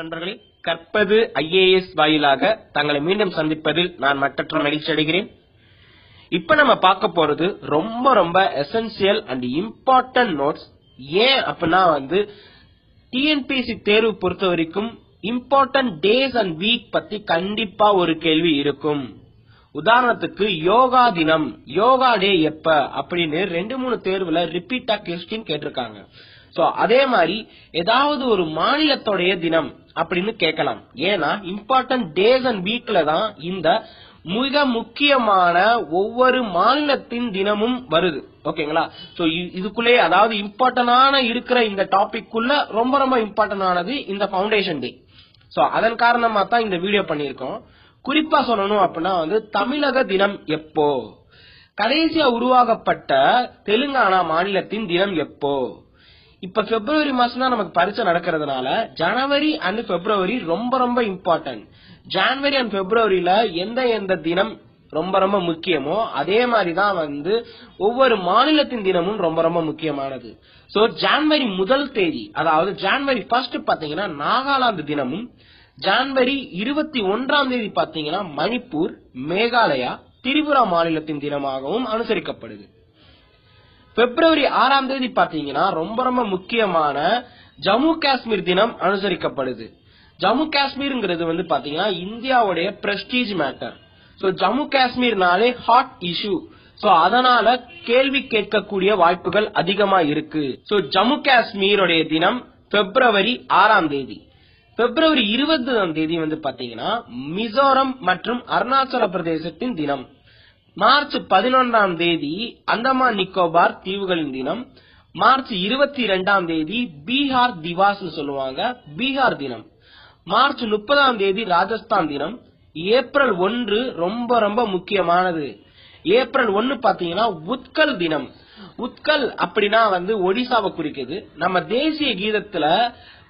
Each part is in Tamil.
நண்பர்களே, கற்பது IAS வாயிலாக தங்களை மீண்டும் சந்திப்பதில் நான் மற்றற்ற மகிழ்ச்சி அடைகிறேன். இப்ப நம்ம பார்க்க போறது ரொம்ப ரொம்ப எசென்சியல் அண்ட் இம்பார்ட்டன்ட் நோட்ஸ். ஏன் அப்படின்னா TNPSC தேர்வு பொறுத்த வரைக்கும் இம்பார்ட்டன்ட் டேஸ் அண்ட் வீக் பத்தி கண்டிப்பா ஒரு கேள்வி இருக்கும். உதாரணத்துக்கு யோகா தினம், யோகா டே எப்ப அப்படின்னு 2-3 தேர்வுல ரிப்பீட்டா கொஸ்டின் கேட்டிருக்காங்க. சோ அதே மாதிரி ஏதாவது ஒரு மாநிலத்தோடைய தினம் அப்படின்னு கேட்கலாம். ஏன்னா இம்பார்ட்டன்ட் டேஸ் அண்ட் வீக்ல தான் இந்த மிக முக்கியமான ஒவ்வொரு மாநிலத்தின் தினமும் வருது. ஓகேங்களா? சோ இதுக்குள்ளே அதாவது இம்பார்ட்டன்டான இருக்கிற இந்த டாபிக் குள்ள ரொம்ப ரொம்ப இம்பார்ட்டன்ட் ஆனது இந்த ஃபவுண்டேஷன் டே. சோ அதன் காரணமா தான் இந்த வீடியோ பண்ணிருக்கோம். குறிப்பா சொல்லணும் அப்படின்னா தமிழக தினம் எப்போ, கடைசியா உருவாக்கப்பட்ட தெலுங்கானா மாநிலத்தின் தினம் எப்போ. இப்ப பிப்ரவரி மாசம் தான் நமக்கு பரீட்சை நடக்கிறதுனால ஜனவரி அண்ட் பிப்ரவரி ரொம்ப ரொம்ப இம்பார்ட்டன்ட். ஜனவரி அண்ட் பிப்ரவரியில எந்த தினம் ரொம்ப ரொம்ப முக்கியமோ அதே மாதிரிதான் ஒவ்வொரு மாநிலத்தின் தினமும் ரொம்ப ரொம்ப முக்கியமானது. சோ ஜனவரி 1 தேதி, அதாவது ஜனவரி 1 பாத்தீங்கன்னா நாகாலாந்து தினமும், ஜனவரி 21 தேதி பாத்தீங்கன்னா மணிப்பூர், மேகாலயா, திரிபுரா மாநிலத்தின் தினமாகவும் அனுசரிக்கப்படுது. பிப்ரவரி 6 தேதி பாத்தீங்கன்னா ரொம்ப ரொம்ப முக்கியமான ஜம்மு காஷ்மீர் தினம் அனுசரிக்கப்படுது. ஜம்மு காஷ்மீர்ங்கிறது பாத்தீங்கன்னா இந்தியாவுடைய பிரஸ்டீஜ் மேட்டர். சோ ஜம்மு காஷ்மீர்னாலே ஹாட் இஷ்யூ. சோ அதனால கேள்வி கேட்கக்கூடிய வாய்ப்புகள் அதிகமா இருக்கு. சோ ஜம்மு காஷ்மீருடைய தினம் பிப்ரவரி 6 தேதி. பிப்ரவரி 20 தேதி பாத்தீங்கன்னா மிசோரம் மற்றும் அருணாச்சல பிரதேசத்தின் தினம். மார்ச் 11 தேதி அந்தமான் நிக்கோபார் தீவுகளின் தினம். மார்ச் 22 தேதி பீகார் திவாஸ் சொல்லுவாங்க, பீகார் தினம். மார்ச் 30 தேதி ராஜஸ்தான் தினம். ஏப்ரல் 1 ரொம்ப ரொம்ப முக்கியமானது. ஏப்ரல் 1 பாத்தீங்கன்னா உத்கல் தினம். உத்கல் அப்படின்னா ஒடிசாவை குறிக்குது. நம்ம தேசிய கீதத்துல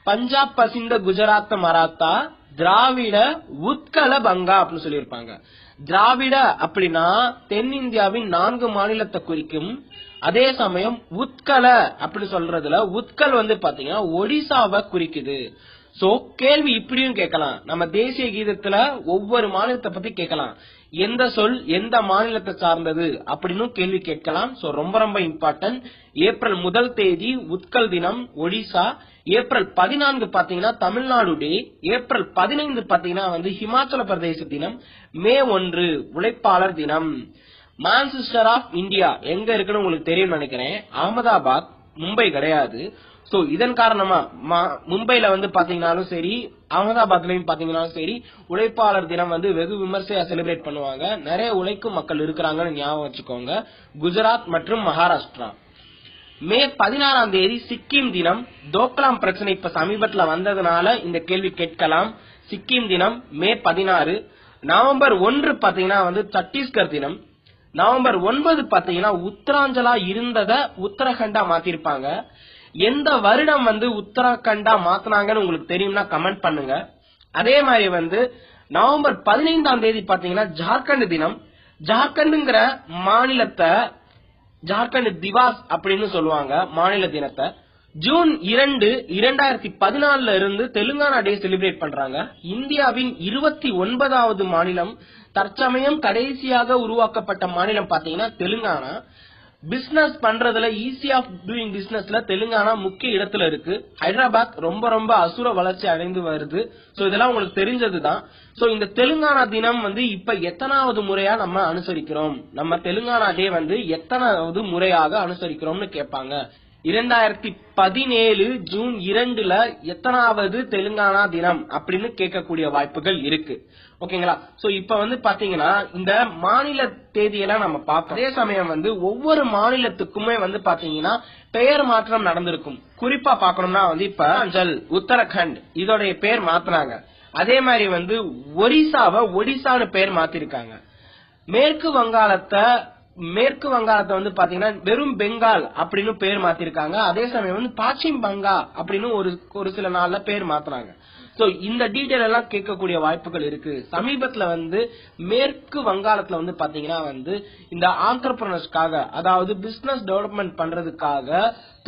பஞ்சாப் பசிந்த குஜராத் மராத்தா, திராவிட உத்கல பங்கா அப்படின்னு சொல்லியிருப்பாங்க. திராவிட அப்படின்னா தென்னிந்தியாவின் 4 மாநிலத்தை குறிக்கும். அதே சமயம் உத்கல அப்படி சொல்றதுல உத்கல் பாத்தீங்கன்னா ஒடிசாவை குறிக்குது. சோ கேள்வி இப்படியும் கேட்கலாம். நம்ம தேசிய கீதத்துல ஒவ்வொரு மாநிலத்தை பத்தி கேட்கலாம். எந்த சொல் எந்த மாநிலத்தை சார்ந்தது அப்படின்னு கேள்வி கேட்கலாம். சோ ரொம்ப ரொம்ப இம்பார்ட்டன்ட். ஏப்ரல் 1 தேதி உத்கல் தினம், ஒடிசா. ஏப்ரல் 14 பாத்தீங்கன்னா தமிழ்நாடு டே. ஏப்ரல் 15 பாத்தீங்கன்னா ஹிமாச்சல பிரதேச தினம். மே 1 உழைப்பாளர் தினம். மான்செஸ்டர் ஆஃப் இந்தியா எங்க இருக்குன்னு உங்களுக்கு தெரியும் நினைக்கிறேன். அகமதாபாத், மும்பை கிடையாது. சோ இதன் காரணமா மும்பைல பாத்தீங்கன்னாலும் சரி, அகமதாபாத்லயும் பாத்தீங்கன்னாலும் சரி, உழைப்பாளர் தினம் வெகு விமர்சையா செலிப்ரேட் பண்ணுவாங்க. நிறைய உழைக்கும் மக்கள் இருக்கிறாங்கன்னு ஞாபகம் வச்சுக்கோங்க. குஜராத் மற்றும் மகாராஷ்டிரா. மே 16 தேதி சிக்கிம் தினம். தோக்லாம் பிரச்சனை இப்ப சமீபத்துல வந்ததுனால இந்த கேள்வி கேட்கலாம். சிக்கிம் தினம் மே 16. நவம்பர் 1 பாத்தீங்கன்னா சத்தீஸ்கர் தினம். நவம்பர் 9 பாத்தீங்கன்னா உத்தராஞ்சலா இருந்தத உத்தரகண்டா மாத்திருப்பாங்க. எந்த வருடம் உத்தராகண்டா மாத்தினாங்கன்னு உங்களுக்கு தெரியும்னா கமெண்ட் பண்ணுங்க. அதே மாதிரி நவம்பர் 15 தேதி பாத்தீங்கன்னா ஜார்க்கண்ட் தினம். ஜார்க்கண்ட்ங்கிற மாநிலத்தை ஜார்க்கண்ட் திவாஸ் அப்படின்னு சொல்லுவாங்க மாநில தினத்தை. ஜூன் 2, 2014 இருந்து தெலுங்கானா டே செலிப்ரேட் பண்றாங்க. இந்தியாவின் 29வது மாநிலம், தற்சமயம் கடைசியாக உருவாக்கப்பட்ட மாநிலம் பாத்தீங்கன்னா தெலுங்கானா. பிசினஸ் பண்றதுல, ஈஸி ஆஃப் டூயிங் பிசினஸ்ல தெலுங்கானா முக்கிய இடத்துல இருக்கு. ஹைதராபாத் ரொம்ப ரொம்ப அசுர வளர்ச்சி அடைந்து வருது. சோ இதெல்லாம் உங்களுக்கு தெரிஞ்சதுதான். சோ இந்த தெலுங்கானா தினம் இப்ப எத்தனாவது முறையா நம்ம அனுசரிக்கிறோம், நம்ம தெலுங்கானா டே எத்தனாவது முறையாக அனுசரிக்கிறோம்னு கேட்பாங்க. 2017 ஜூன் 2 எத்தனாவது தெலுங்கானா தினம் அப்படின்னு கேட்கக்கூடிய வாய்ப்புகள் இருக்கு. ஓகேங்களா? சோ இப்ப பாத்தீங்கன்னா இந்த மாநில தேதியெல்லாம் நம்ம பார்ப்போம். அதே சமயம் ஒவ்வொரு மாநிலத்துக்குமே பாத்தீங்கன்னா பெயர் மாற்றம் நடந்திருக்கும். குறிப்பா பாக்கணும்னா இப்ப அஞ்சல், உத்தரகண்ட் இதோடைய பெயர் மாத்தினாங்க. அதே மாதிரி ஒரிசாவை ஒடிசான்னு பெயர் மாத்திருக்காங்க. மேற்கு வங்காளத்தை பாத்தீங்கன்னா வெறும் பெங்கால் அப்படின்னு பேர் மாத்திருக்காங்க. அதே சமயம் பश्चिम பங்கா அப்படின்னு ஒரு சில நாள்ல பேர் மாத்தினாங்க. சோ இந்த டீடைல் எல்லாம் கேட்கக்கூடிய வாய்ப்புகள் இருக்கு. சமீபத்துல மேற்கு வங்காளத்துல பாத்தீங்கன்னா இந்த ஆண்டர்பிரனர்ஸ்க்காக, அதாவது பிசினஸ் டெவலப்மெண்ட் பண்றதுக்காக,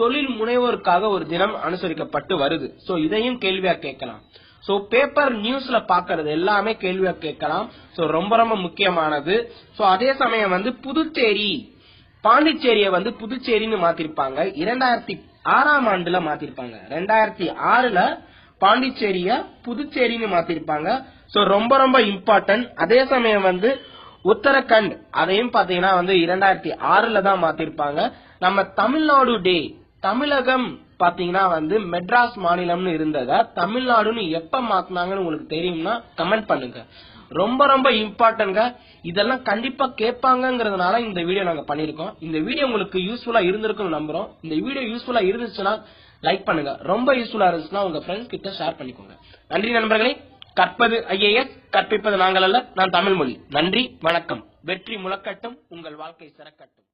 தொழில் முனைவோருக்காக ஒரு தினம் அனுசரிக்கப்பட்டு வருது. சோ இதையும் கேள்வியா கேட்கலாம். சோ பேப்பர் நியூஸ்ல பாக்குறது எல்லாமே கேள்வியா கேட்கலாம். சோ ரொம்ப ரொம்ப முக்கியமானது. சோ அதே சமயம் வந்து புதுச்சேரி பாண்டிச்சேரிய வந்து புதுச்சேரின்னு மாத்திருப்பாங்க. 2006ஆம் ஆண்டுல மாத்திருப்பாங்க. 2006ல பாண்டிச்சேரிய புதுச்சேரின்னு மாத்திருப்பாங்க. சோ ரொம்ப ரொம்ப இம்பார்ட்டன்ட். அதே சமயம் வந்து உத்தரகண்ட் அதையும் பாத்தீங்கன்னா வந்து 2006ல தான் மாத்திருப்பாங்க. நம்ம தமிழ்நாடு டே தமிழகம் பாத்தீங்கன்னா வந்து மெட்ராஸ் மாநிலம்னு இருந்ததா தமிழ்நாடுன்னு எப்ப மாத்தினாங்கன்னு உங்களுக்கு தெரியும்னா கமெண்ட் பண்ணுங்க. ரொம்ப ரொம்ப இம்பார்ட்டன்ட்ங்க. இதெல்லாம் கண்டிப்பா கேட்பாங்கங்கறதுனால இந்த வீடியோ நாங்க பண்ணிருக்கோம். இந்த வீடியோ உங்களுக்கு யூஸ்ஃபுல்லா இருந்திருக்கும்னு நம்புறோம். இந்த வீடியோ யூஸ்ஃபுல்லா இருந்துச்சுன்னா லைக் பண்ணுங்க. ரொம்ப யூஸ்ஃபுல்லா இருந்துச்சுன்னா உங்க ஃப்ரெண்ட்ஸ் கிட்ட ஷேர் பண்ணிக்கோங்க. நன்றி நண்பர்களே. கற்பது IAS, கற்பிப்பது நாங்கள் அல்ல, நான் தமிழ் மொழி. நன்றி, வணக்கம். வெற்றி முழக்கட்டும், உங்கள் வாழ்க்கை சிறக்கட்டும்.